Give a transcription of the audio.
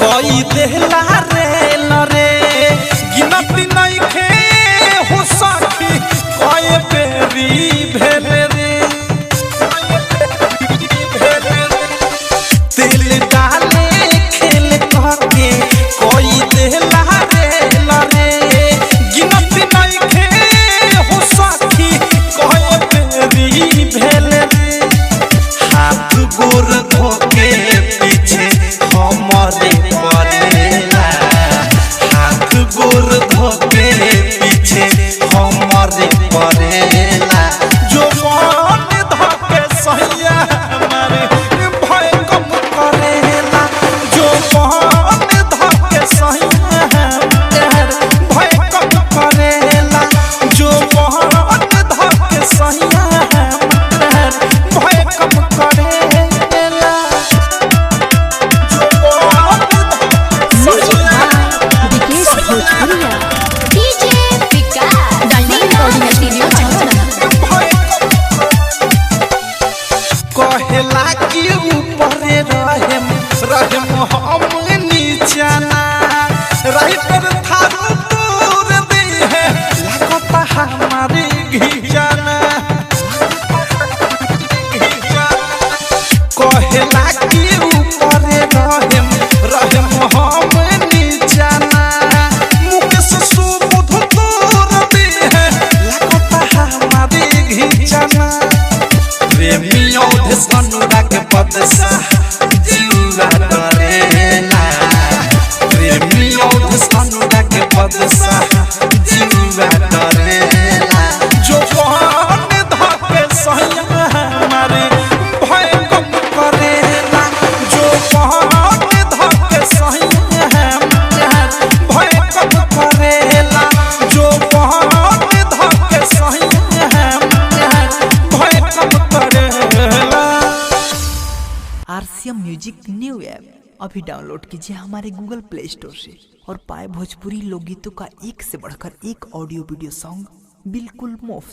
कोई देहला रे लरे गिनती नहीं खे हो सखी कोई बेरी भेल रे दिल डाले खेल कहके कोई देहला रे लरे गिनती नहीं खे हो सखी कोई बेरी भेल रे हाथ गोर धोके पीछे हमारे पड़ेला हाथ गोर धोके पीछे हमारे पड़ेला जो मन धोके सैया हमारे भय कम करेला जो मन धोके सैया हमारे भय कम करेला जो मन धोके सैया हमारे भय कम करेला कहेला कि ऊपर रहम हम नीचाना रही पर थारू दूर दे है लगता हमारे घिजाना कहेला कि ऊपर रहम हम नीचाना मुकेश सुबुध दूर दे है लगता हमारे घिजाना प्रेमियों अनुराग पदसा जीवा करेला प्रेमियों अनुराग पदसा जीवा करेला जो मन धोके सैया हमारे भय कम करेला जो मन धोके सैया हमारे भय कम करेला जो मन धोके सैया हमारे भय कम करेला। आरसीएम म्यूजिक न्यू ऐप अभी डाउनलोड कीजिए हमारे गूगल प्ले स्टोर से और पाए भोजपुरी लोकगीतों का एक से बढ़कर एक ऑडियो वीडियो सॉन्ग बिल्कुल मुफ्त।